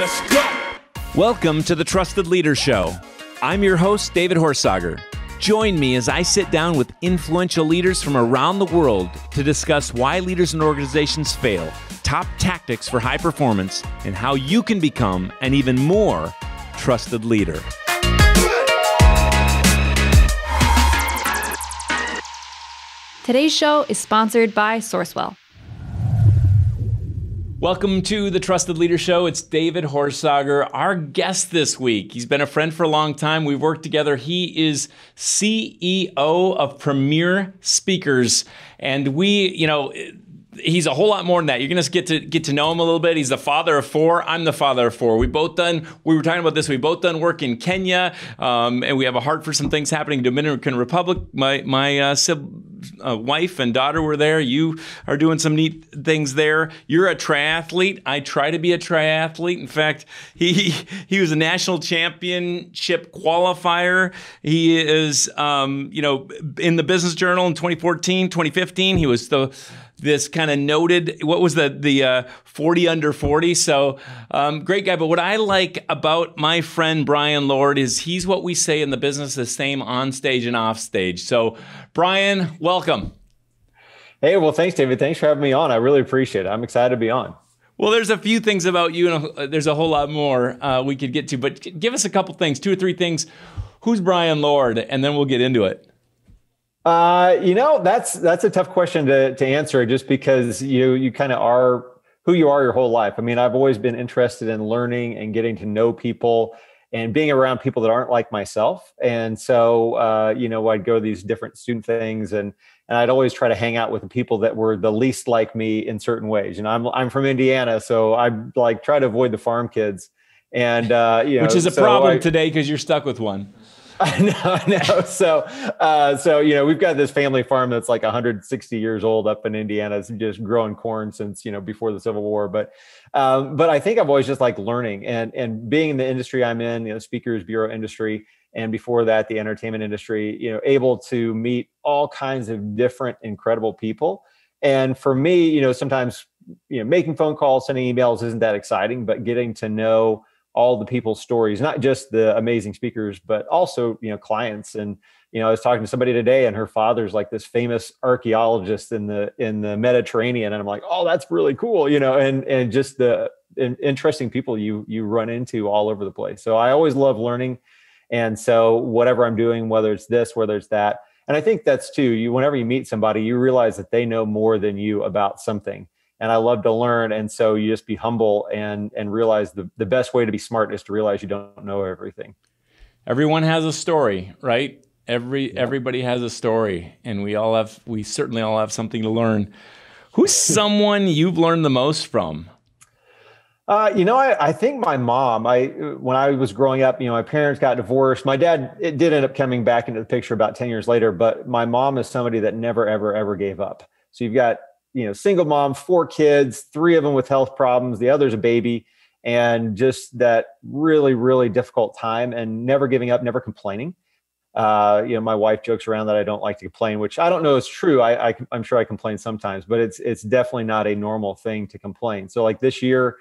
Let's go. Welcome to the Trusted Leader Show. I'm your host, David Horsager. Join me as I sit down with influential leaders from around the world to discuss why leaders and organizations fail, top tactics for high performance, and how you can become an even more trusted leader. Today's show is sponsored by Sourcewell. Welcome to the Trusted Leader Show. It's David Horsager, our guest this week. He's been a friend for a long time. We've worked together. He is CEO of Premier Speakers. And he's a whole lot more than that. You're going to get to know him a little bit. He's the father of four. I'm the father of four. We were talking about this. We both done work in Kenya, and we have a heart for some things happening in Dominican Republic. My wife and daughter were there. You are doing some neat things there. You're a triathlete. I try to be a triathlete. In fact, he was a national championship qualifier. He is, in the Business Journal in 2014, 2015. He was this kind of noted, what was the 40 under 40? So great guy. But what I like about my friend Brian Lord is he's what we say in the business, the same on stage and off stage. So Brian, welcome. Hey, well, thanks, David. Thanks for having me on. I really appreciate it. I'm excited to be on. Well, there's a few things about you, and there's a whole lot more we could get to. But give us a couple things, 2 or 3 things. Who's Brian Lord? And then we'll get into it. That's a tough question to answer, just because you kind of are who you are your whole life. I mean, I've always been interested in learning and getting to know people and being around people that aren't like myself. And so, I'd go to these different student things and I'd always try to hang out with the people that were the least like me in certain ways. I'm from Indiana, so I try to avoid the farm kids, and which is a problem today because you're stuck with one. I know. So we've got this family farm that's like 160 years old up in Indiana. It's just growing corn since, before the Civil War. But I think I've always just liked learning and being in the industry I'm in, speakers bureau industry. And before that, the entertainment industry, able to meet all kinds of different, incredible people. And for me, sometimes, making phone calls, sending emails isn't that exciting, but getting to know all the people's stories, not just the amazing speakers, but also, clients. And, I was talking to somebody today and her father's like this famous archaeologist in the Mediterranean. And I'm like, oh, that's really cool. And just the interesting people you run into all over the place. So I always love learning. And so whatever I'm doing, whether it's this, whether it's that, and I think that's too, whenever you meet somebody, you realize that they know more than you about something. And I love to learn. And so you just be humble and realize the best way to be smart is to realize you don't know everything. Everyone has a story, right? Everybody has a story, and we certainly all have something to learn. Who's someone you've learned the most from? I think my mom, when I was growing up, my parents got divorced. My dad, it did end up coming back into the picture about 10 years later, but my mom is somebody that never, ever, ever gave up. So you've got, single mom, 4 kids, 3 of them with health problems, the other's a baby, and just that really, really difficult time and never giving up, never complaining. My wife jokes around that I don't like to complain, which I don't know is true. I'm sure I complain sometimes, but it's definitely not a normal thing to complain. So like this year,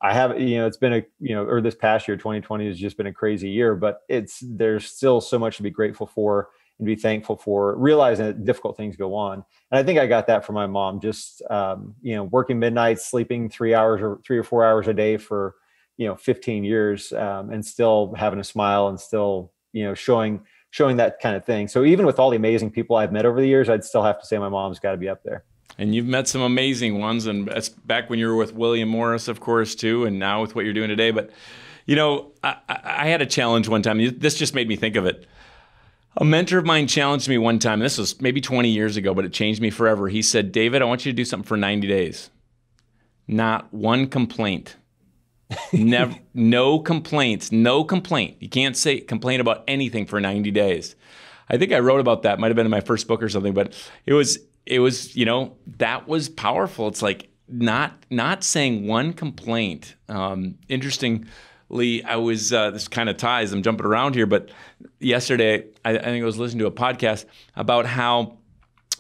I have, it's been or this past year, 2020 has just been a crazy year, but there's still so much to be grateful for and be thankful for, realizing that difficult things go on. And I think I got that from my mom, just, working midnights, sleeping 3 or 4 hours a day for, 15 years, and still having a smile and still, showing that kind of thing. So even with all the amazing people I've met over the years, I'd still have to say my mom's got to be up there. And you've met some amazing ones, and that's back when you were with William Morris, of course, too, and now with what you're doing today. But, I had a challenge one time. This just made me think of it. A mentor of mine challenged me one time. This was maybe 20 years ago, but it changed me forever. He said, David, I want you to do something for 90 days. Not one complaint. Never, no complaints, no complaint. You can't complain about anything for 90 days. I think I wrote about that. Might have been in my first book or something, but it was, that was powerful. It's like not saying one complaint. Interestingly, I was, this kind of ties, I'm jumping around here, but yesterday, I think I was listening to a podcast about how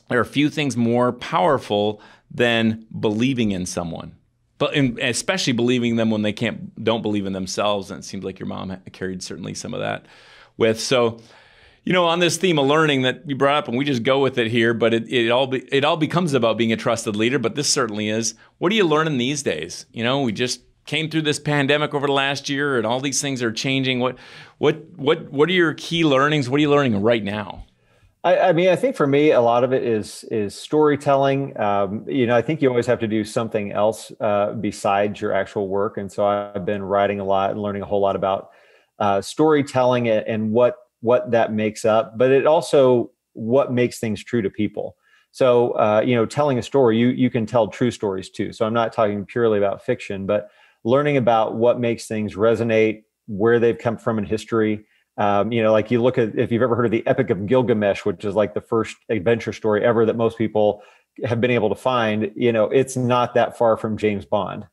there are a few things more powerful than believing in someone. but especially believing them when they don't believe in themselves. And it seems like your mom carried certainly some of that with. So, on this theme of learning that you brought up, and we just go with it here, but it all becomes about being a trusted leader. But this certainly is. What are you learning these days? We just came through this pandemic over the last year, and all these things are changing. What are your key learnings? What are you learning right now? I mean, I think for me, a lot of it is storytelling. I think you always have to do something else besides your actual work. And so I've been writing a lot and learning a whole lot about storytelling and what that makes up, but it also what makes things true to people. So, telling a story, you can tell true stories too. So I'm not talking purely about fiction, but learning about what makes things resonate, where they've come from in history. Like you look at, if you've ever heard of the Epic of Gilgamesh, which is like the first adventure story ever that most people have been able to find, it's not that far from James Bond.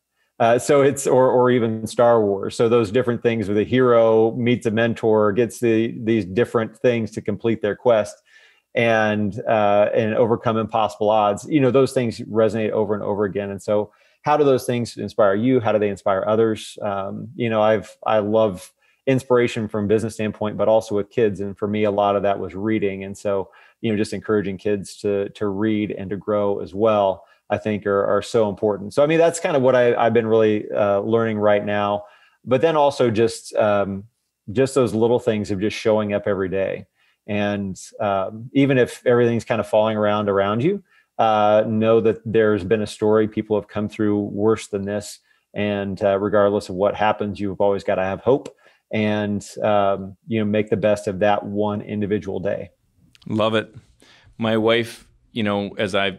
So it's, or even Star Wars. So those different things where the hero meets a mentor, gets these different things to complete their quest and overcome impossible odds. Those things resonate over and over again. And so how do those things inspire you? How do they inspire others? I love inspiration from a business standpoint, but also with kids. And for me, a lot of that was reading. And so, just encouraging kids to read and to grow as well, I think are so important. So, I mean, that's kind of what I've been really learning right now, but then also just those little things of just showing up every day. And even if everything's kind of falling around you, know that there's been a story. People have come through worse than this. And regardless of what happens, you've always got to have hope and, make the best of that one individual day. Love it. My wife, as I,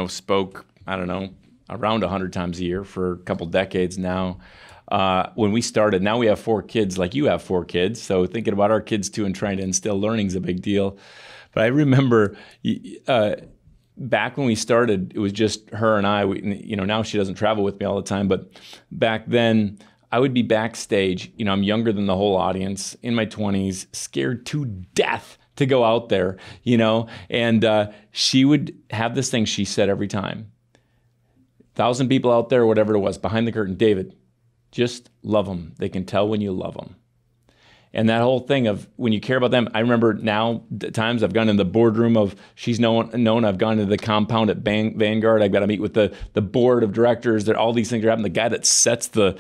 spoke, I don't know, around 100 times a year for a couple decades now. When we started, now we have 4 kids, like you have 4 kids. So thinking about our kids too and trying to instill learning is a big deal. But I remember back when we started, it was just her and I. Now she doesn't travel with me all the time, but back then I would be backstage. I'm younger than the whole audience, in my 20s, scared to death to go out there, and she would have this thing she said every time. 1,000 people out there, whatever it was, behind the curtain, David, just love them. They can tell when you love them. And that whole thing of when you care about them, I remember now the times I've gone in the boardroom of, she's known I've gone to the compound at Vanguard. I've got to meet with the board of directors. That all these things are happening. The guy that sets the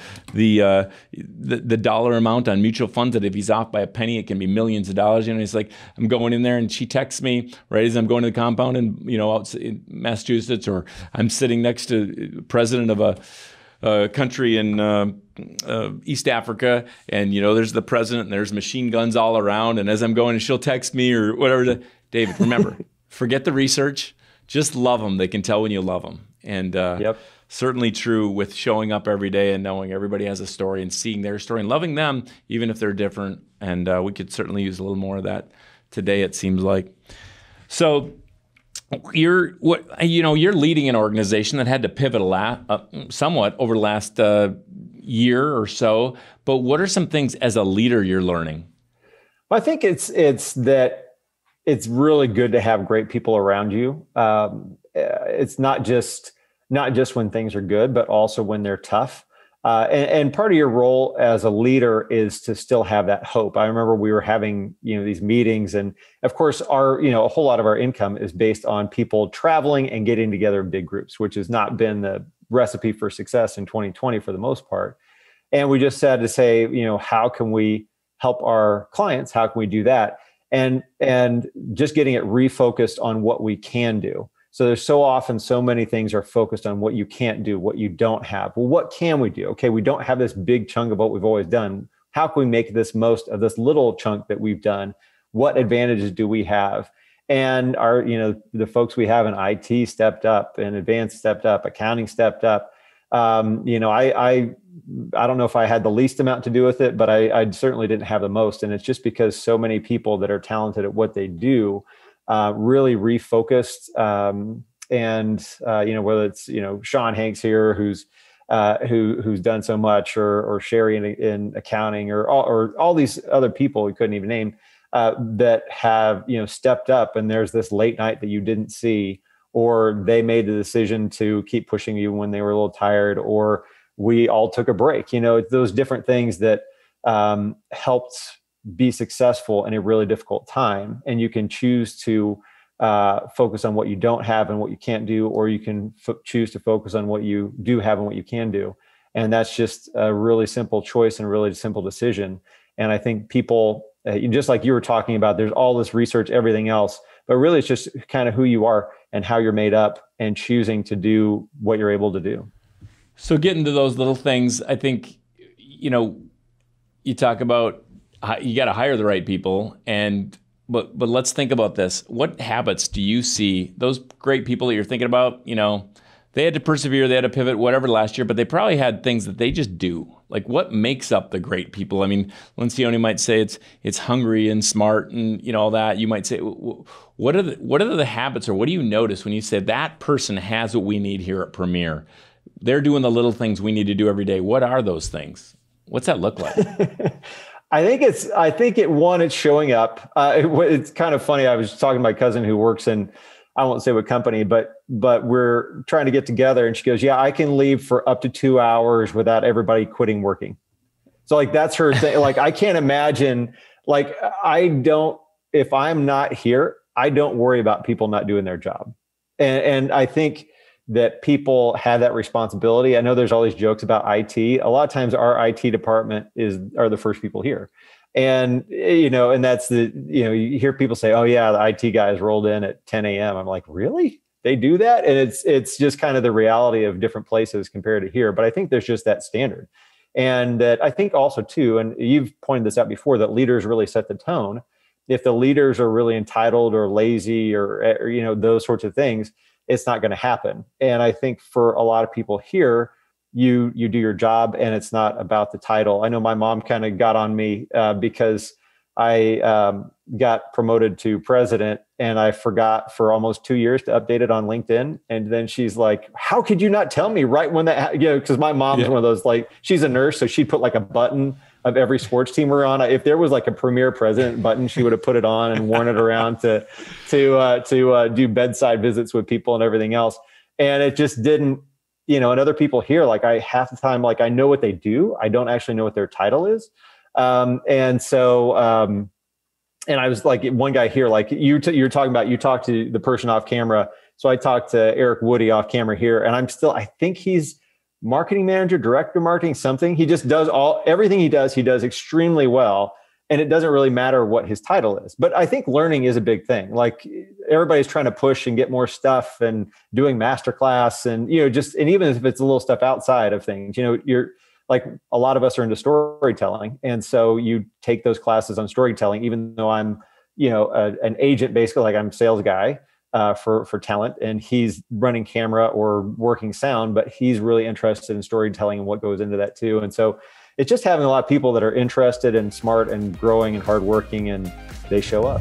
dollar amount on mutual funds, that if he's off by a penny, it can be millions of dollars. It's like I'm going in there and she texts me right as I'm going to the compound and out in Massachusetts, or I'm sitting next to president of a country in East Africa, and there's the president and there's machine guns all around, and as I'm going, and she'll text me or whatever, David, remember, forget the research, just love them. They can tell when you love them. And certainly true with showing up every day and knowing everybody has a story and seeing their story and loving them even if they're different. And we could certainly use a little more of that today, it seems like. So you're leading an organization that had to pivot somewhat over the last year or so. But what are some things as a leader you're learning? Well, I think it's that it's really good to have great people around you. It's not just when things are good, but also when they're tough. And part of your role as a leader is to still have that hope. I remember we were having, these meetings, and of course a whole lot of our income is based on people traveling and getting together in big groups, which has not been the recipe for success in 2020 for the most part. And we just had to say, how can we help our clients? How can we do that? And just getting it refocused on what we can do. So there's so often so many things are focused on what you can't do, what you don't have. Well, what can we do? Okay, we don't have this big chunk of what we've always done. How can we make this most of this little chunk that we've done? What advantages do we have? And our, the folks we have in IT stepped up, and advanced stepped up, accounting stepped up. I don't know if I had the least amount to do with it, but I certainly didn't have the most. And it's just because so many people that are talented at what they do really refocused. Whether it's, Sean Hanks here, who's done so much, or Sherry in accounting, or all these other people we couldn't even name, that have, stepped up, and there's this late night that you didn't see, or they made the decision to keep pushing you when they were a little tired, or we all took a break. It's those different things that helped be successful in a really difficult time. And you can choose to focus on what you don't have and what you can't do, or you can choose to focus on what you do have and what you can do. And that's just a really simple choice and a really simple decision. And I think people, just like you were talking about, there's all this research, everything else, but really it's just kind of who you are and how you're made up and choosing to do what you're able to do. So getting to those little things, I think, you talk about you got to hire the right people, but let's think about this. What habits do you see those great people that you're thinking about? They had to persevere, they had to pivot, whatever last year, but they probably had things that they just do. Like, what makes up the great people? I mean, Lencioni might say it's hungry and smart and all that. You might say, what are the habits, or what do you notice when you say that person has what we need here at Premier? They're doing the little things we need to do every day. What are those things? What's that look like? I think it's showing up. It's kind of funny. I was talking to my cousin who works in, I won't say what company, but we're trying to get together, and she goes, yeah, I can leave for up to 2 hours without everybody quitting working. So like, that's her thing. Like, I can't imagine, like, if I'm not here, I don't worry about people not doing their job. And I think that people have that responsibility. I know there's all these jokes about IT. A lot of times our IT department are the first people here. And, and that's you hear people say, oh yeah, the IT guys rolled in at 10 a.m. I'm like, really? They do that? And it's just kind of the reality of different places compared to here. But I think there's just that standard. And that I think also too, and you've pointed this out before, that leaders really set the tone. If the leaders are really entitled or lazy or those sorts of things, it's not going to happen. And I think for a lot of people here, you do your job and it's not about the title. I know my mom kind of got on me because I got promoted to president and I forgot for almost 2 years to update it on LinkedIn. And then she's like, how could you not tell me right when that, because my mom's one of those, like, she's a nurse. So she'd put like a button of every sports team we're on. If there was like a premier president button, she would have put it on and worn it around to do bedside visits with people and everything else. And it just didn't, and other people here, like, I half the time, like, I know what they do. I don't actually know what their title is. And I was like, one guy here, like you're talking about, you talked to the person off camera. So I talked to Eric Woody off camera here, and I think he's marketing manager, director of marketing, something. He just does everything he does extremely well. And it doesn't really matter what his title is. But I think learning is a big thing. Like, everybody's trying to push and get more stuff and doing masterclass and, and even if it's a little stuff outside of things, you're like, a lot of us are into storytelling. And so you take those classes on storytelling, even though I'm, an agent, basically, like, I'm a sales guy for talent, and he's running camera or working sound, but he's really interested in storytelling and what goes into that too. And so it's just having a lot of people that are interested and smart and growing and hardworking, and they show up.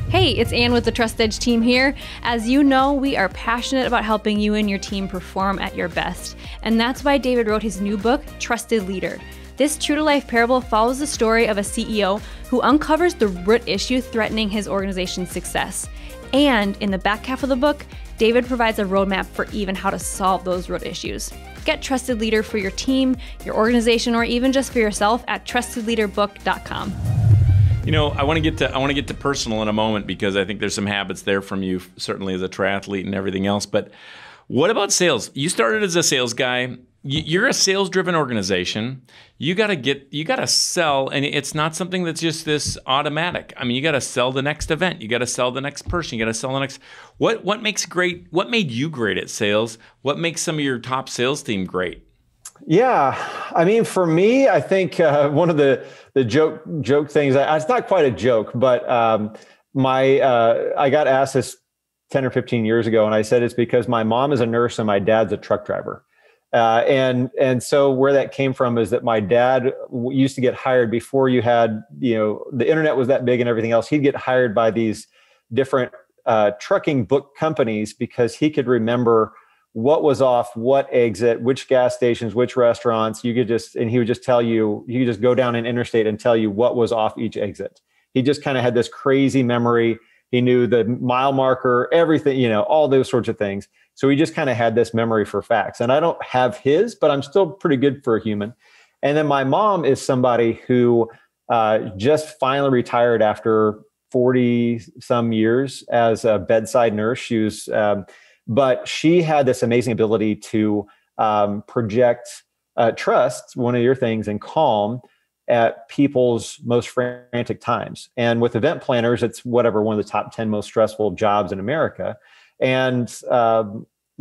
Hey, it's Ann with the Trust Edge team here. As you know, we are passionate about helping you and your team perform at your best. And that's why David wrote his new book, Trusted Leader. This true-to-life parable follows the story of a CEO who uncovers the root issue threatening his organization's success. And in the back half of the book, David provides a roadmap for even how to solve those root issues. Get Trusted Leader for your team, your organization, or even just for yourself at trustedleaderbook.com. I want to get to personal in a moment, because I think there's some habits there from you, certainly as a triathlete and everything else. But what about sales? You started as a sales guy. You're a sales-driven organization. You got to sell, and it's not something that's just this automatic. I mean, you got to sell the next event. You got to sell the next person. You got to sell the next. What made you great at sales? What makes some of your top sales team great? Yeah, I mean, for me, I think one of the joke things. It's not quite a joke, but I got asked this 10 or 15 years ago, and I said it's because my mom is a nurse and my dad's a truck driver. And so where that came from is that my dad used to get hired before you had, the internet was that big and everything else. He'd get hired by these different trucking book companies because he could remember what was off, what exit, which gas stations, which restaurants. He would just tell you, you could just go down an interstate and tell you what was off each exit. He just kind of had this crazy memory. He knew the mile marker, everything, all those sorts of things. So we just kind of had this memory for facts. And I don't have his, but I'm still pretty good for a human. And then my mom is somebody who just finally retired after 40 some years as a bedside nurse. She was, but she had this amazing ability to project trust, one of your things, and calm at people's most frantic times. And with event planners, it's whatever, one of the top 10 most stressful jobs in America. And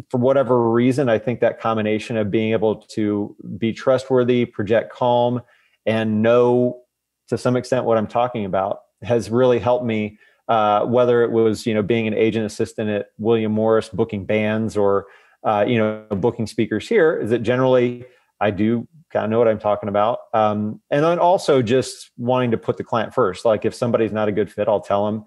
for whatever reason, I think that combination of being able to be trustworthy, project calm, and know to some extent what I'm talking about has really helped me, whether it was, being an agent assistant at William Morris, booking bands, or, booking speakers here, is that generally I do kind of know what I'm talking about. And then also just wanting to put the client first. Like if somebody's not a good fit, I'll tell them.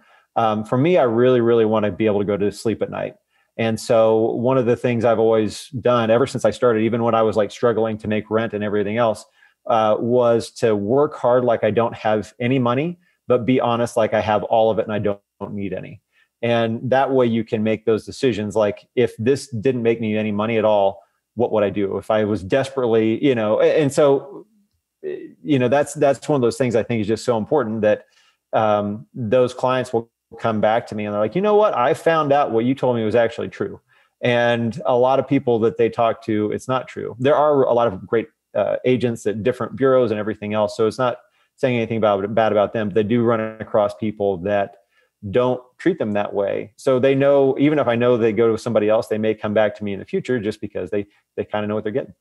For me, I really, really want to be able to go to sleep at night. And so one of the things I've always done ever since I started, even when I was like struggling to make rent and everything else, was to work hard like I don't have any money, but be honest like I have all of it and I don't need any. And that way you can make those decisions. Like if this didn't make me any money at all, what would I do if I was desperately, and so, that's one of those things I think is just so important that those clients will come back to me and they're like, you know what? I found out what you told me was actually true. And a lot of people that they talk to, it's not true. There are a lot of great agents at different bureaus and everything else. So it's not saying anything bad about them. But they do run across people that don't treat them that way. So they know, even if I know they go to somebody else, they may come back to me in the future just because they kind of know what they're getting.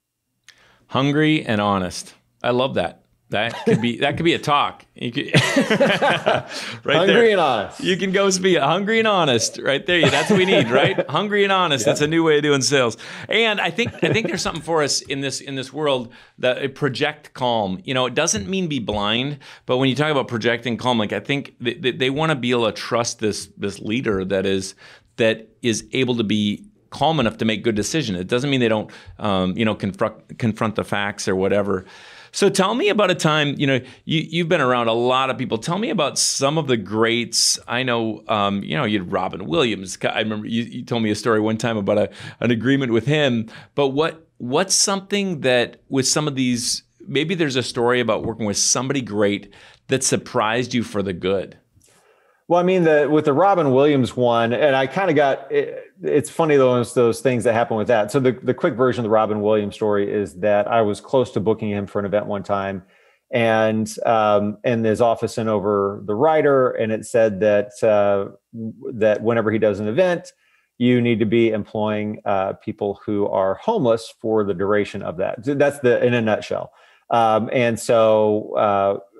Hungry and honest. I love that. That could be a talk. You could, right hungry there. And honest. You can go speak hungry and honest right there. That's what we need, right? Hungry and honest. Yeah. That's a new way of doing sales. And I think there's something for us in this world that project calm. It doesn't mean be blind, but when you talk about projecting calm, like I think they want to be able to trust this leader that is able to be calm enough to make good decisions. It doesn't mean they don't confront the facts or whatever. So tell me about a time, you've been around a lot of people. Tell me about some of the greats. I know, you had Robin Williams. I remember you told me a story one time about an agreement with him. But what's something that with some of these, maybe there's a story about working with somebody great that surprised you for the good? Well, I mean, with the Robin Williams one, and I kind of it's funny those things that happen with that. So the quick version of the Robin Williams story is that I was close to booking him for an event one time, and his office sent over the writer, and it said that whenever he does an event, you need to be employing people who are homeless for the duration of that. That's in a nutshell.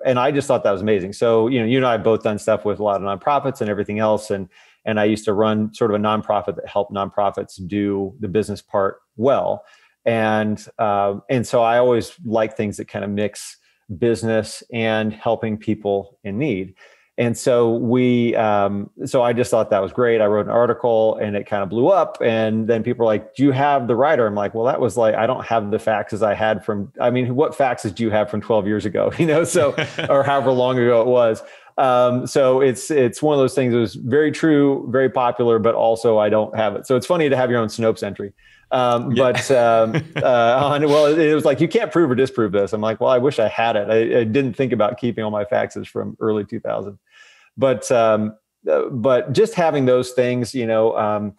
And I just thought that was amazing. So, you and I have both done stuff with a lot of nonprofits and everything else. And I used to run sort of a nonprofit that helped nonprofits do the business part well. And so I always like things that kind of mix business and helping people in need. And so so I just thought that was great. I wrote an article and it kind of blew up. And then people were like, do you have the writer? I'm like, well, that was like, I don't have the faxes I had what faxes do you have from 12 years ago? So, or however long ago it was. So it's one of those things that was very true, very popular, but also I don't have it. So it's funny to have your own Snopes entry. It was like, you can't prove or disprove this. I'm like, well, I wish I had it. I didn't think about keeping all my faxes from early 2000, but just having those things, I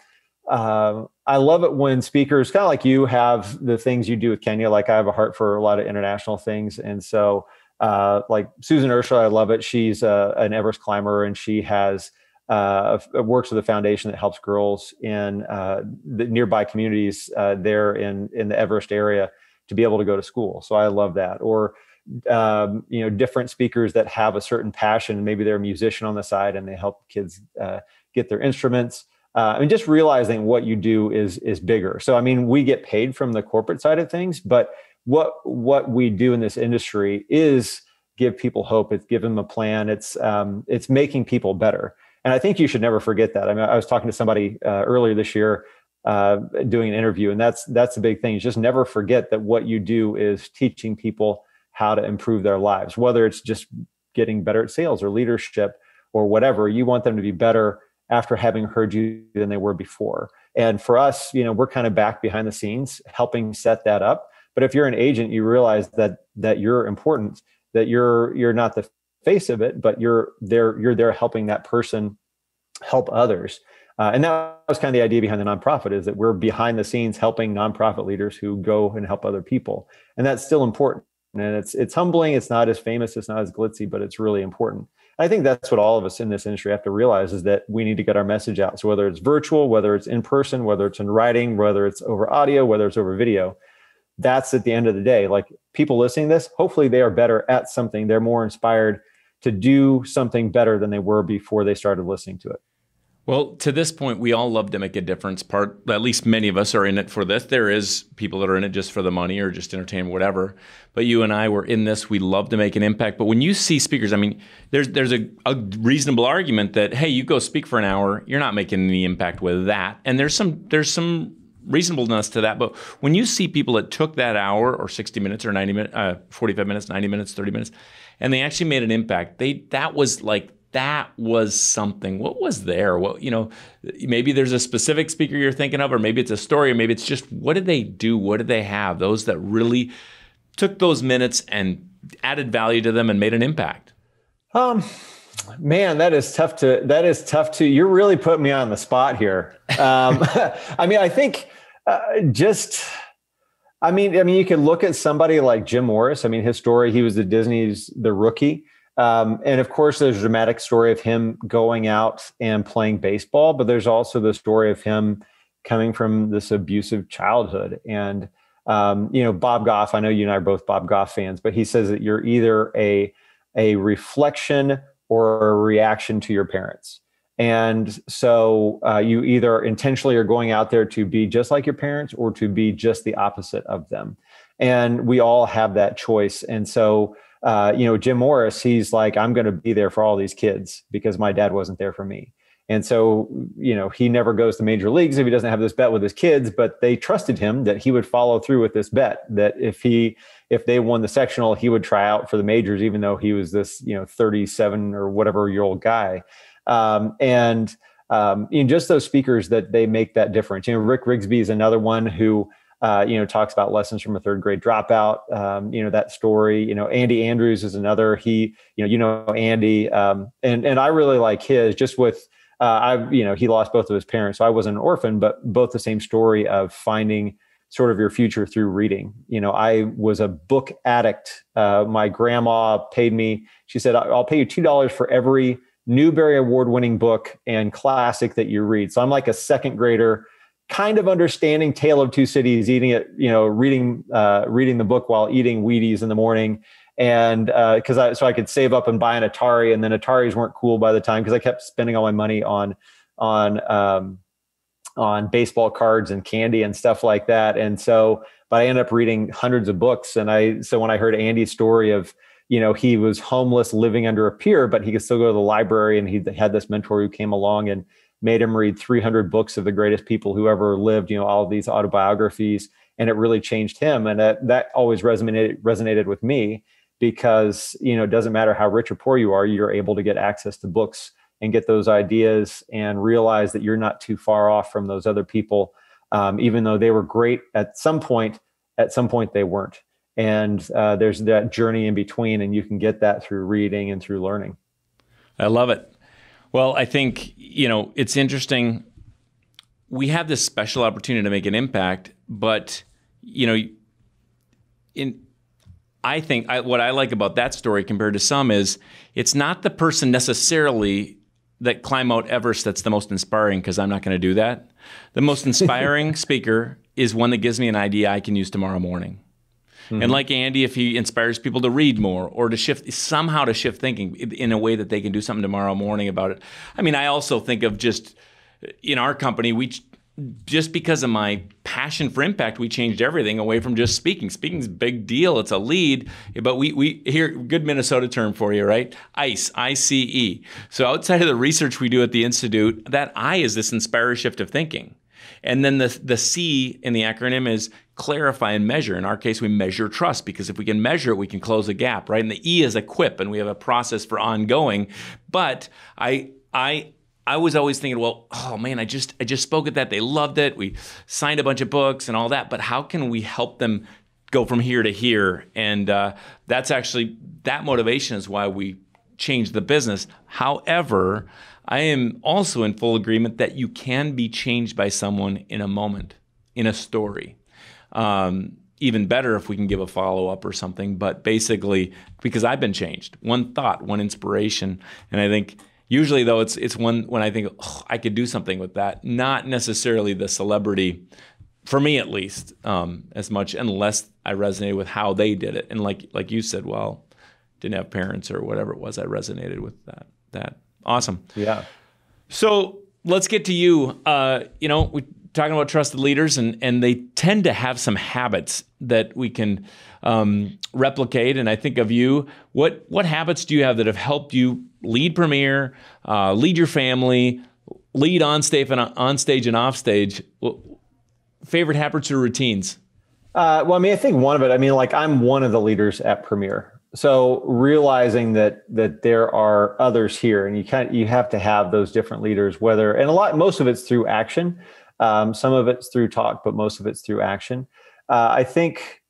love it when speakers kind of like you have the things you do with Kenya. Like I have a heart for a lot of international things. And so, like Susan Ursula, I love it. She's an Everest climber, and she has works with a foundation that helps girls in the nearby communities there in the Everest area to be able to go to school. So I love that. Or different speakers that have a certain passion. Maybe they're a musician on the side and they help kids get their instruments. Just realizing what you do is bigger. So, I mean, we get paid from the corporate side of things, but what we do in this industry is give people hope. It's give them a plan. It's making people better. And I think you should never forget that. I mean, I was talking to somebody earlier this year doing an interview, and that's the big thing. You just never forget that what you do is teaching people how to improve their lives, whether it's just getting better at sales or leadership or whatever. You want them to be better after having heard you than they were before. And for us, we're kind of back behind the scenes helping set that up. But if you're an agent, you realize that you're important, that you're not the face of it, but you're there helping that person help others. And that was kind of the idea behind the nonprofit, is that we're behind the scenes helping nonprofit leaders who go and help other people. And that's still important. And it's humbling. It's not as famous. It's not as glitzy, but it's really important. I think that's what all of us in this industry have to realize, is that we need to get our message out. So whether it's virtual, whether it's in person, whether it's in writing, whether it's over audio, whether it's over video, that's at the end of the day, like, people listening to this, hopefully they are better at something. They're more inspired to do something better than they were before they started listening to it. Well, to this point, we all love to make a difference. At least many of us are in it for this. There is people that are in it just for the money or just entertainment, whatever. But you and I were in this. We love to make an impact. But when you see speakers, I mean, there's a reasonable argument that, hey, you go speak for an hour, you're not making any impact with that. And there's some reasonableness to that. But when you see people that took that hour or 60 minutes or 90 minutes, 45 minutes, 90 minutes, 30 minutes, and they actually made an impact, that was something. What was there? Well, maybe there's a specific speaker you're thinking of, or maybe it's a story, or maybe it's just, what did they do? What did they have? Those that really took those minutes and added value to them and made an impact. Man, that is tough to, you're really putting me on the spot here. I mean, I think you could look at somebody like Jim Morris. I mean, his story, he was at Disney's The Rookie. And of course, there's a dramatic story of him going out and playing baseball, but there's also the story of him coming from this abusive childhood. And, Bob Goff, I know you and I are both Bob Goff fans, but he says that you're either a reflection or a reaction to your parents. And so you either intentionally are going out there to be just like your parents or to be just the opposite of them. And we all have that choice. And so, Jim Morris, he's like, I'm going to be there for all these kids because my dad wasn't there for me. And so, he never goes to major leagues if he doesn't have this bet with his kids, but they trusted him that he would follow through with this bet, that if they won the sectional, he would try out for the majors, even though he was this, 37 or whatever year old guy. Just those speakers that they make that difference. Rick Rigsby is another one who, talks about lessons from a third grade dropout, that story. Andy Andrews is another. He, Andy, and I really like his, just with, he lost both of his parents. So I wasn't an orphan, but both the same story of finding sort of your future through reading. I was a book addict. My grandma paid me, she said, I'll pay you $2 for every Newbery Award-winning book and classic that you read. So I'm like a second grader, kind of understanding Tale of Two Cities, eating it, reading the book while eating Wheaties in the morning. And so I could save up and buy an Atari, and then Ataris weren't cool by the time, because I kept spending all my money on baseball cards and candy and stuff like that. And so, but I ended up reading hundreds of books. And so when I heard Andy's story of, he was homeless living under a pier, but he could still go to the library, and he had this mentor who came along and made him read 300 books of the greatest people who ever lived, all of these autobiographies. And it really changed him. And that always resonated with me, because, it doesn't matter how rich or poor you are, you're able to get access to books and get those ideas and realize that you're not too far off from those other people. Even though they were great at some point they weren't. And there's that journey in between, and you can get that through reading and through learning. I love it. Well, I think, it's interesting. We have this special opportunity to make an impact, but, I think what I like about that story compared to some is it's not the person necessarily that climb Mount Everest that's the most inspiring, because I'm not going to do that. The most inspiring speaker is one that gives me an idea I can use tomorrow morning. Mm-hmm. And like Andy, if he inspires people to read more or to shift thinking in a way that they can do something tomorrow morning about it. I mean, I also think of just in our company, just because of my passion for impact, we changed everything away from just speaking. Speaking's a big deal. It's a lead, but we here, good Minnesota term for you, right? ICE, I-C-E. So outside of the research we do at the Institute, that I is this inspire shift of thinking. And then the C in the acronym is clarify and measure. In our case, we measure trust, because if we can measure it, we can close a gap, right? And the E is equip, and we have a process for ongoing. But I I was always thinking, well, oh man, I just spoke at that. They loved it. We signed a bunch of books and all that. But how can we help them go from here to here? And that's actually, that motivation is why we changed the business. However, I am also in full agreement that you can be changed by someone in a moment, in a story. Even better if we can give a follow-up or something. But basically, because I've been changed, one thought, one inspiration. And I think usually though, it's one when I think, oh, I could do something with that, not necessarily the celebrity, for me at least, as much, unless I resonated with how they did it. And like you said, well, didn't have parents or whatever it was, I resonated with that. Awesome. Yeah. So let's get to you. We're talking about trusted leaders, and they tend to have some habits that we can replicate. And I think of you, what habits do you have that have helped you lead Premier, lead your family, lead on stage and off stage? Favorite habits or routines? I think one of it, I'm one of the leaders at Premier. So realizing that there are others here, and you have to have those different leaders, most of it's through action. Some of it's through talk, but most of it's through action. I think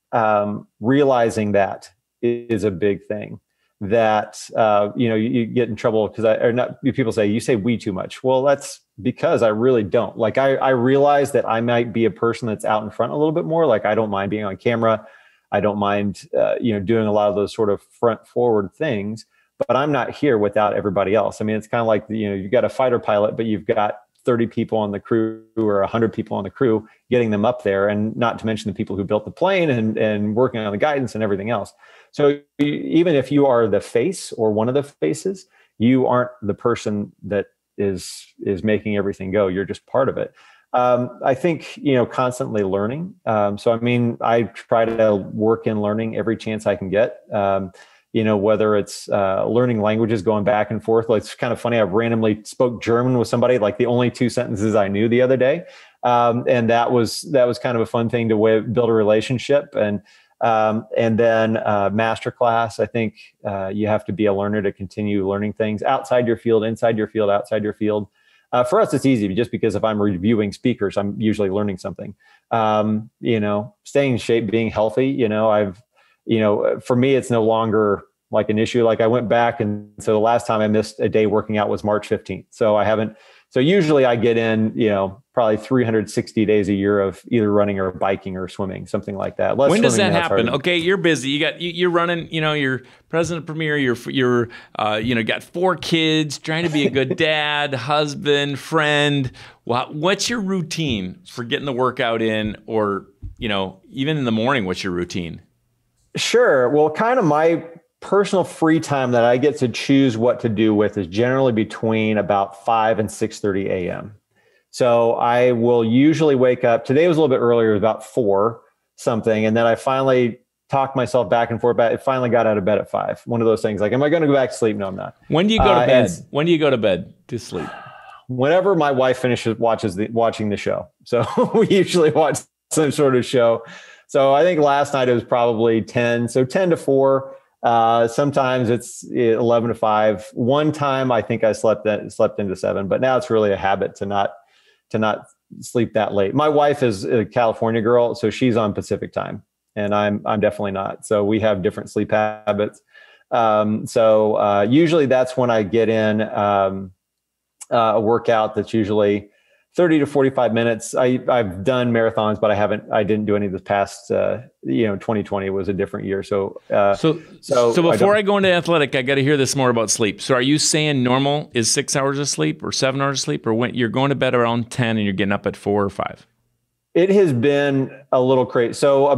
realizing that is a big thing. That you get in trouble people say you say we too much. Well, that's because I really don't. Like I realize that I might be a person that's out in front a little bit more. Like I don't mind being on camera. I don't mind doing a lot of those sort of front forward things. But I'm not here without everybody else. It's kind of like you've got a fighter pilot, but you've got 30 people on the crew or 100 people on the crew getting them up there, and not to mention the people who built the plane and working on the guidance and everything else. So even if you are the face or one of the faces, you aren't the person that is making everything go. You're just part of it. I think, constantly learning. I try to work in learning every chance I can get. Whether it's learning languages, going back and forth. Like, it's kind of funny. I randomly spoke German with somebody, like the only 2 sentences I knew the other day. And that was kind of a fun thing to build a relationship. And then masterclass. I think you have to be a learner to continue learning things outside your field, inside your field, outside your field. For us, it's easy just because if I'm reviewing speakers, I'm usually learning something. Staying in shape, being healthy. For me, it's no longer like an issue. Like I went back, and so the last time I missed a day working out was March 15th. So I haven't. So usually I get in, probably 360 days a year of either running or biking or swimming, something like that. When does that happen? Okay, you're busy. You're running. You're president of Premier. You're got 4 kids, trying to be a good dad, husband, friend. What's your routine for getting the workout in, or even in the morning? What's your routine? Sure. Well, kind of my personal free time that I get to choose what to do with is generally between about 5 and 6:30 a.m. So I will usually wake up. Today was a little bit earlier, about 4 something. And then I finally talked myself back and forth. I finally got out of bed at 5. One of those things like, am I going to go back to sleep? No, I'm not. When do you go to bed? When do you go to bed to sleep? Whenever my wife finishes watching the show. So we usually watch some sort of show. So I think last night it was probably 10. So 10 to 4. Sometimes it's 11 to 5. One time I think I slept into 7, but now it's really a habit to not sleep that late. My wife is a California girl, so she's on Pacific time, and I'm definitely not. So we have different sleep habits. Usually that's when I get in a workout that's usually 30 to 45 minutes. I've done marathons, but I didn't do any of this past, 2020 was a different year. So before I go into athletic, I got to hear this more about sleep. So are you saying normal is 6 hours of sleep or 7 hours of sleep, or when you're going to bed around 10 and you're getting up at 4 or 5? It has been a little crazy. So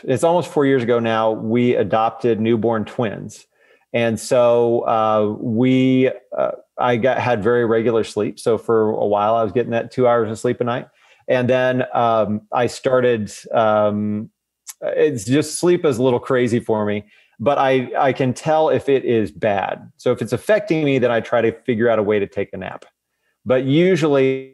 it's almost 4 years ago now, we adopted newborn twins. And so I had very regular sleep. So for a while, I was getting that 2 hours of sleep a night. And then I started, it's just sleep is a little crazy for me, but I can tell if it is bad. So if it's affecting me, then I try to figure out a way to take a nap. But usually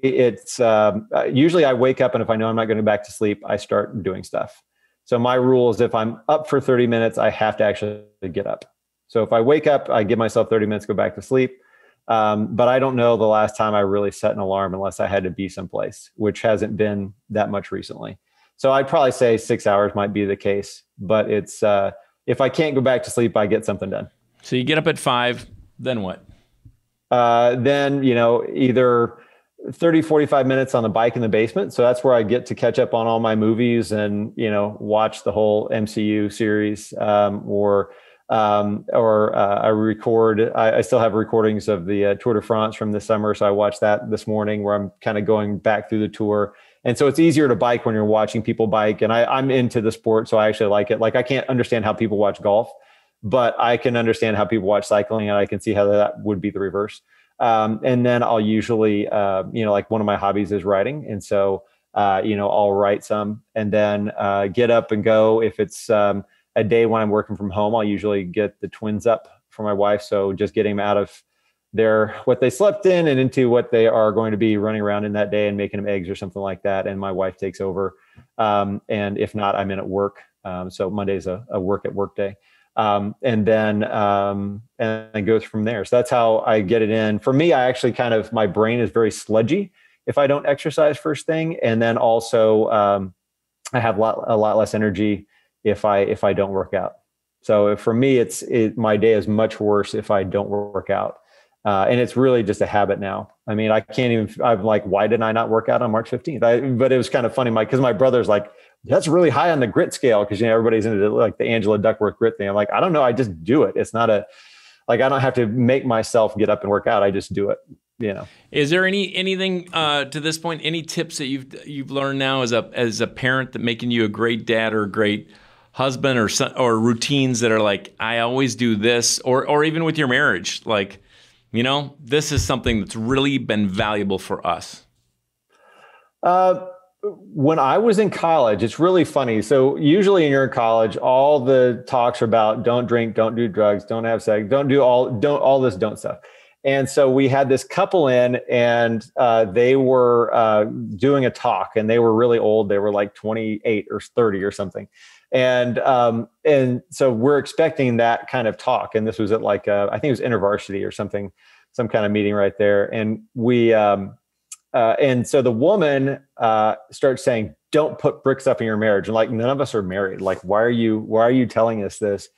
usually I wake up, and if I know I'm not going to go back to sleep, I start doing stuff. So my rule is if I'm up for 30 minutes, I have to actually get up. So if I wake up, I give myself 30 minutes, go back to sleep. But I don't know the last time I really set an alarm unless I had to be someplace, which hasn't been that much recently. So I'd probably say 6 hours might be the case, but it's, if I can't go back to sleep, I get something done. So you get up at 5, then what? Then, either 30, 45 minutes on the bike in the basement. So that's where I get to catch up on all my movies and, watch the whole MCU series, or I record. I still have recordings of the Tour de France from this summer. So I watched that this morning where I'm kind of going back through the tour. And so it's easier to bike when you're watching people bike. And I'm into the sport, so I actually like it. Like, I can't understand how people watch golf, but I can understand how people watch cycling, and I can see how that would be the reverse. And then I'll usually, like one of my hobbies is writing. And so, I'll write some and then get up and go. If it's a day when I'm working from home, I'll usually get the twins up for my wife. So just getting them out of what they slept in and into what they are going to be running around in that day and making them eggs or something like that. And my wife takes over. And if not, I'm in at work. So Monday's a work at work day. And then and goes from there. So that's how I get it in. For me, I actually my brain is very sludgy if I don't exercise first thing. And then also I have a lot less energy if I don't work out. So for me, my day is much worse if I don't work out. And it's really just a habit now. I mean, I'm like, why didn't I not work out on March 15th? But it was kind of funny, because my brother's like, that's really high on the grit scale. Cause everybody's into like the Angela Duckworth grit thing. I'm like, I don't know. I just do it. It's not I don't have to make myself get up and work out. I just do it. Is there anything to this point, any tips that you've learned now as a parent that making you a great dad or a great husband, or routines that are like, I always do this, or even with your marriage, like, this is something that's really been valuable for us? When I was in college, it's really funny. So usually when you're in college, all the talks are about don't drink, don't do drugs, don't have sex, don't all this don't stuff. And so we had this couple in, and they were doing a talk, and they were really old. They were like 28 or 30 or something. And so we're expecting that kind of talk. And this was at I think it was InterVarsity or something, some kind of meeting right there. And and so the woman starts saying, don't put bricks up in your marriage. And like, none of us are married. Like, why are you telling us this?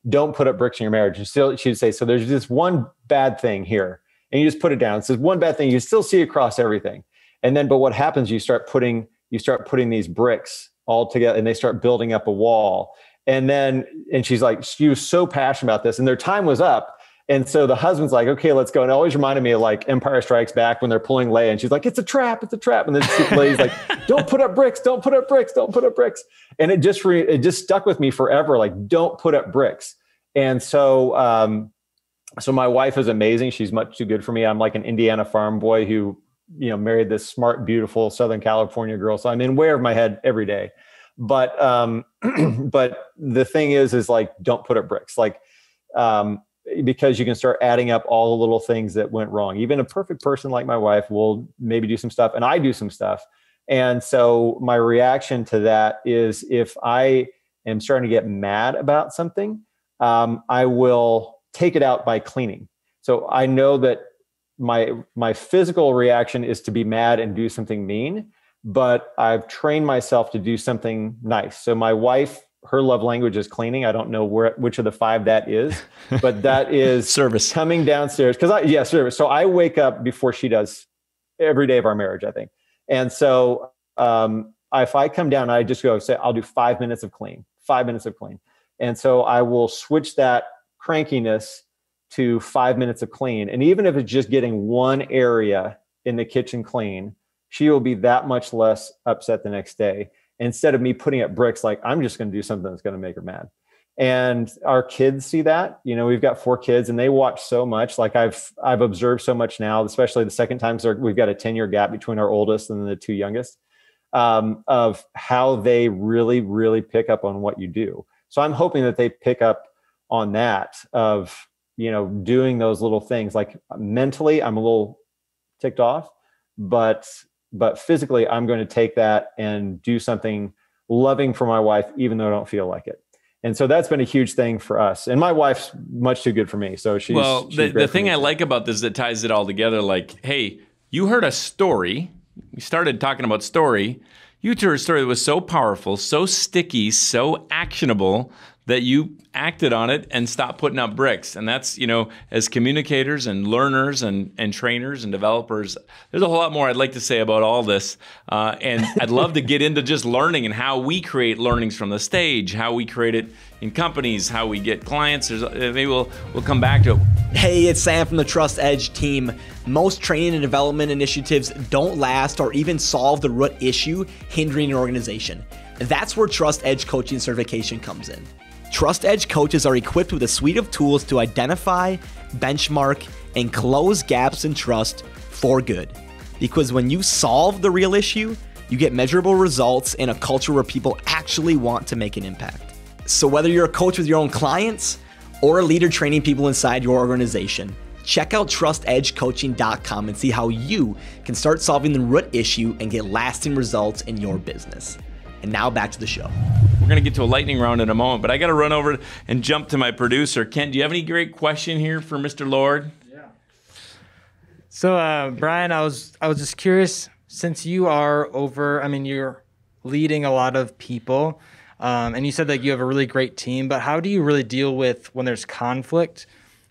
Don't put up bricks in your marriage. And still, she'd say, so there's this one bad thing here. And you just put it down. It says one bad thing, you still see across everything. And then, but what happens, you start putting these bricks all together, and they start building up a wall. And she's like, she was so passionate about this, and their time was up. And so the husband's like, okay, let's go. And it always reminded me of like Empire Strikes Back when they're pulling Leia, and she's like, it's a trap. And then Leia's like, don't put up bricks, don't put up bricks, don't put up bricks. And it just stuck with me forever. Like, don't put up bricks. And so, so my wife is amazing. She's much too good for me. I'm like an Indiana farm boy who, married this smart, beautiful Southern California girl. So I'm in way over my head every day. But, but the thing is like, don't put up bricks. Like, because you can start adding up all the little things that went wrong. Even a perfect person like my wife will maybe do some stuff, and I do some stuff. And so my reaction to that is, if I am starting to get mad about something, I will take it out by cleaning. So I know that my physical reaction is to be mad and do something mean, but I've trained myself to do something nice. So my wife, her love language is cleaning. I don't know which of the 5 that is, but that is service. Coming downstairs. Service. So I wake up before she does every day of our marriage, I think. And so if I come down, I just go say, I'll do 5 minutes of clean, 5 minutes of clean. And so I will switch that crankiness to 5 minutes of clean. And even if it's just getting one area in the kitchen clean, she will be that much less upset the next day. Instead of me putting up bricks, like, I'm just going to do something that's going to make her mad. And our kids see that. We've got 4 kids, and they watch so much. Like, I've observed so much now, especially the second time. So we've got a 10-year gap between our oldest and the 2 youngest, of how they really, really pick up on what you do. So I'm hoping that they pick up on that, of, doing those little things. Like, mentally, I'm a little ticked off, but physically, I'm going to take that and do something loving for my wife, even though I don't feel like it. And so that's been a huge thing for us. And my wife's much too good for me. So she's the thing I like about this that ties it all together, like, hey, you heard a story. We started talking about story. You told a story that was so powerful, so sticky, so actionable that you acted on it and stopped putting up bricks. And that's, as communicators and learners and trainers and developers, there's a whole lot more I'd like to say about all this. And I'd love to get into just learning and how we create learnings from the stage, how we create it in companies, how we get clients. Maybe we'll come back to it. Hey, it's Sam from the Trust Edge team. Most training and development initiatives don't last or even solve the root issue hindering your organization. That's where Trust Edge coaching certification comes in. Trust Edge coaches are equipped with a suite of tools to identify, benchmark, and close gaps in trust for good. Because when you solve the real issue, you get measurable results in a culture where people actually want to make an impact. So whether you're a coach with your own clients or a leader training people inside your organization, check out trustedgecoaching.com and see how you can start solving the root issue and get lasting results in your business. And now back to the show. We're going to get to a lightning round in a moment, but I got to run over and jump to my producer. Kent, do you have any great question here for Mr. Lord? Yeah. So, Brian, I was just curious, since you are you're leading a lot of people, and you said that you have a really great team, but how do you really deal with when there's conflict,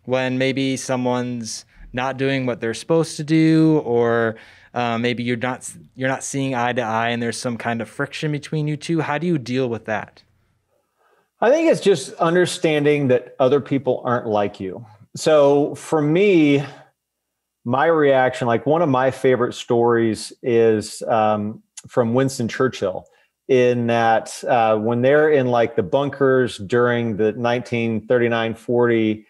when maybe someone's not doing what they're supposed to do, or maybe you're not seeing eye to eye and there's some kind of friction between you two? How do you deal with that? I think it's just understanding that other people aren't like you. So for me, my reaction, like one of my favorite stories is from Winston Churchill, in that when they're in like the bunkers during the 1939-40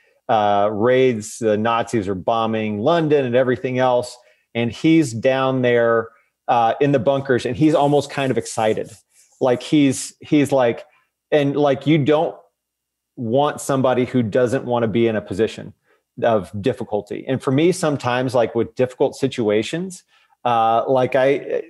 raids, the Nazis are bombing London and everything else. And he's down there in the bunkers and he's almost kind of excited. Like he's like, and like, you don't want somebody who doesn't want to be in a position of difficulty. And for me, sometimes like with difficult situations, nobody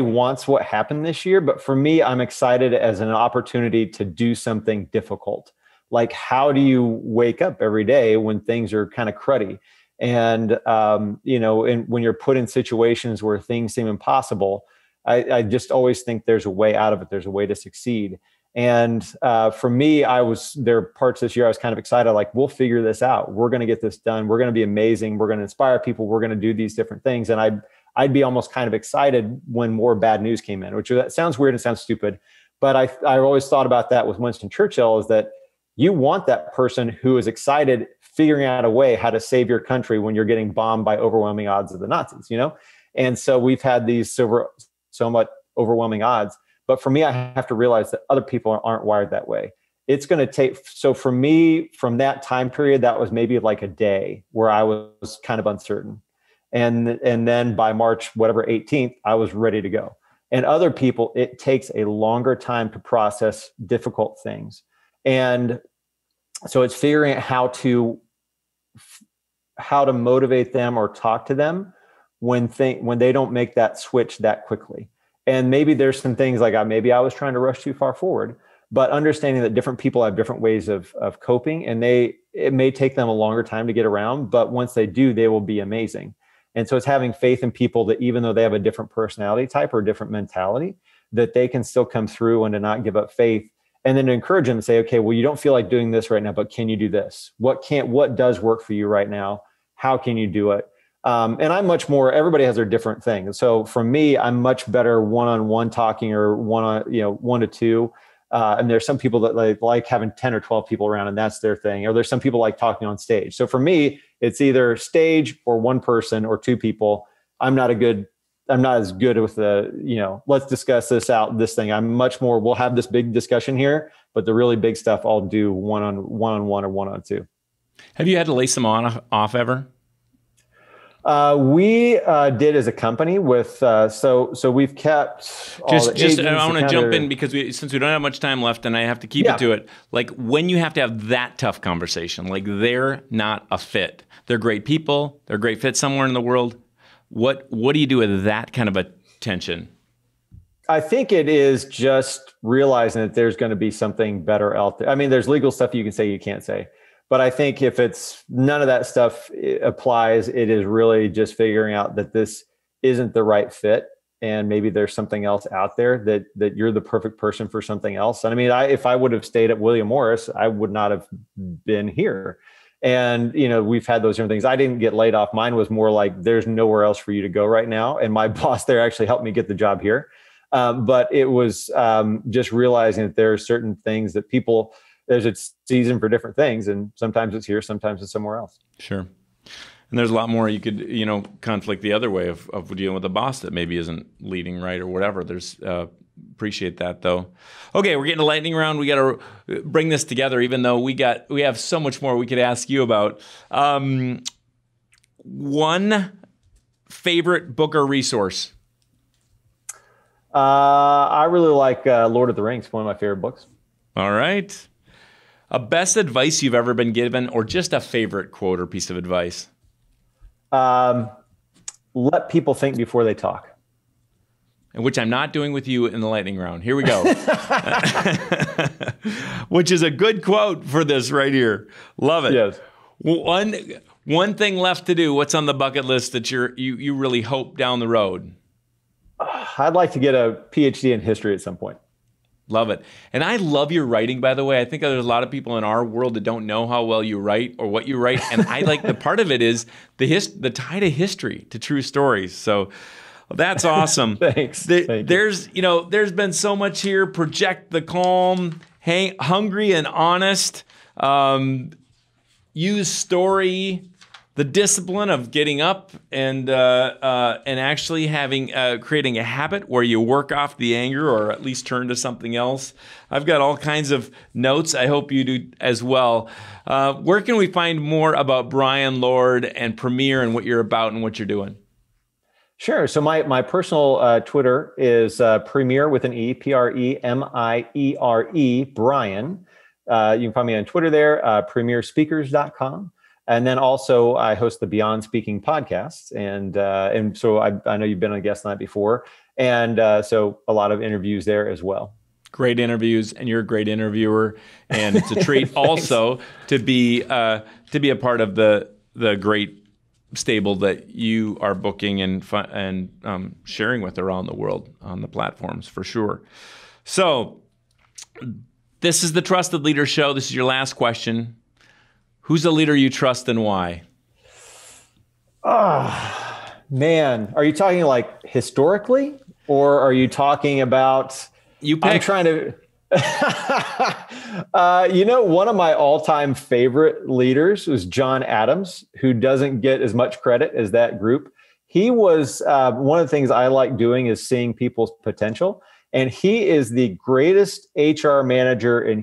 wants what happened this year, but for me, I'm excited as an opportunity to do something difficult. Like, how do you wake up every day when things are kind of cruddy? And, and when you're put in situations where things seem impossible, I just always think there's a way out of it. There's a way to succeed. And for me, there are parts this year I was kind of excited, like, we'll figure this out. We're going to get this done. We're going to be amazing. We're going to inspire people. We're going to do these different things. And I'd be almost kind of excited when more bad news came in, which that sounds weird and sounds stupid. But I always thought about that with Winston Churchill, is that you want that person who is excited, figuring out a way how to save your country when you're getting bombed by overwhelming odds of the Nazis, And so we've had these somewhat overwhelming odds. But for me, I have to realize that other people aren't wired that way. It's going to take, so for me, from that time period, that was maybe like a day where I was kind of uncertain. And then by March, 18th, I was ready to go. And other people, it takes a longer time to process difficult things. And so it's figuring out how to motivate them or talk to them when they don't make that switch that quickly. And maybe there's some things like maybe I was trying to rush too far forward, but understanding that different people have different ways of coping, and it may take them a longer time to get around, but once they do, they will be amazing. And so it's having faith in people that even though they have a different personality type or a different mentality, that they can still come through and to not give up faith. And then to encourage them and say, okay, well, you don't feel like doing this right now, but can you do this? What does work for you right now? How can you do it? And I'm much more, everybody has their different thing. So for me, I'm much better one-on-one talking, or one to two. And there's some people that like having 10 or 12 people around, and that's their thing. Or there's some people like talking on stage. So for me, it's either stage or one person or two people. I'm not as good with let's discuss this thing. I'm much more, we'll have this big discussion here, but the really big stuff I'll do one-on-one or one-on-two. Have you had to lace them off ever? We did as a company with, so we've kept all the agents. I want to jump in because since we don't have much time left and I have to keep it to it, like when you have to have that tough conversation, like they're not a fit. They're great people. They're a great fit somewhere in the world. What do you do with that kind of a tension? I think it is just realizing that there's going to be something better out there. I mean, there's legal stuff you can say, you can't say. But I think if it's none of that stuff applies, it is really just figuring out that this isn't the right fit. And maybe there's something else out there that you're the perfect person for something else. And I mean, if I would have stayed at William Morris, I would not have been here. And, we've had those different things. I didn't get laid off. Mine was more like, there's nowhere else for you to go right now. And my boss there actually helped me get the job here. But it was just realizing that there are certain things that there's a season for different things. And sometimes it's here, sometimes it's somewhere else. Sure. And there's a lot more you could, conflict the other way of dealing with a boss that maybe isn't leading right or whatever. There's appreciate that though. Okay, we're getting a lightning round. We got to bring this together, even though we have so much more we could ask you about. One favorite book or resource? I really like Lord of the Rings, one of my favorite books. All right. A best advice you've ever been given, or just a favorite quote or piece of advice? Let people think before they talk. And which I'm not doing with you in the lightning round. Here we go. Which is a good quote for this right here. Love it. Yes. One thing left to do. What's on the bucket list that you really hope down the road? I'd like to get a PhD in history at some point. Love it. And I love your writing, by the way. I think there's a lot of people in our world that don't know how well you write or what you write. And I like the part of it is the tie to history, to true stories. So that's awesome. Thanks. There's been so much here. Project the calm, hungry and honest. Use story, the discipline of getting up and actually creating a habit where you work off the anger or at least turn to something else. I've got all kinds of notes. I hope you do as well. Where can we find more about Brian Lord and Premier and what you're about and what you're doing? Sure. So my personal Twitter is Premier with an E, Premiere, Brian. You can find me on Twitter there, premierspeakers.com. And then also I host the Beyond Speaking podcast. And so I know you've been a guest on that before. And so a lot of interviews there as well. Great interviews, and you're a great interviewer. And it's a treat also to be a part of the great stable that you are booking and sharing with around the world on the platforms for sure. So this is the Trusted Leader Show. This is your last question. Who's a leader you trust and why? Oh, man. Are you talking like historically, or are you talking about... You pick. I'm trying to... one of my all-time favorite leaders was John Adams, who doesn't get as much credit as that group. He was one of the things I like doing is seeing people's potential. And he is the greatest HR manager in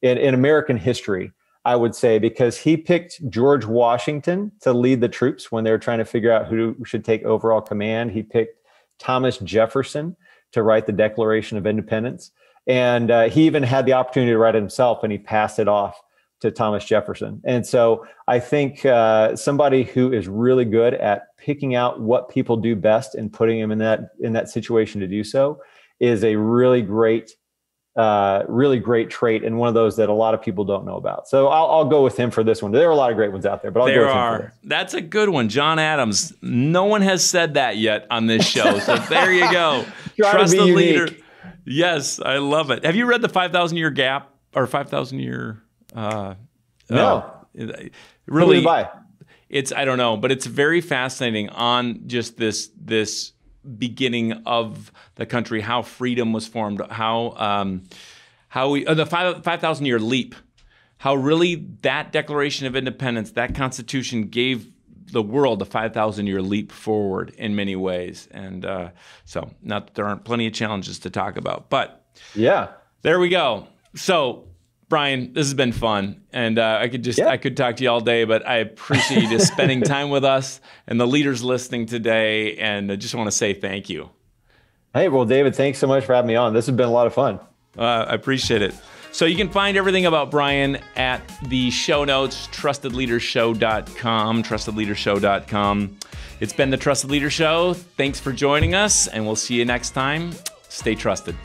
American history, I would say, because he picked George Washington to lead the troops when they were trying to figure out who should take overall command. He picked Thomas Jefferson to write the Declaration of Independence. And he even had the opportunity to write it himself, and he passed it off to Thomas Jefferson. And so I think somebody who is really good at picking out what people do best and putting them in that situation to do so is a really great trait, and one of those that a lot of people don't know about. So I'll go with him for this one. There are a lot of great ones out there, but I'll go with him for this. That's a good one. John Adams. No one has said that yet on this show. So there you go. Trust the leader. Yes, I love it. Have you read the 5,000-year gap or 5,000-year? No. Really, I don't know, but it's very fascinating on just this beginning of the country, how freedom was formed, how we the 5,000-year leap, how really that Declaration of Independence, that Constitution gave the world a 5,000-year leap forward in many ways. And so not that there aren't plenty of challenges to talk about, but yeah, there we go. So Brian, this has been fun, and I could talk to you all day, but I appreciate you just spending time with us and the leaders listening today, and I just want to say thank you. Hey, well, David, thanks so much for having me on. This has been a lot of fun. I appreciate it. So you can find everything about Brian at the show notes, trustedleadershow.com. It's been the Trusted Leader Show. Thanks for joining us, and we'll see you next time. stay trusted.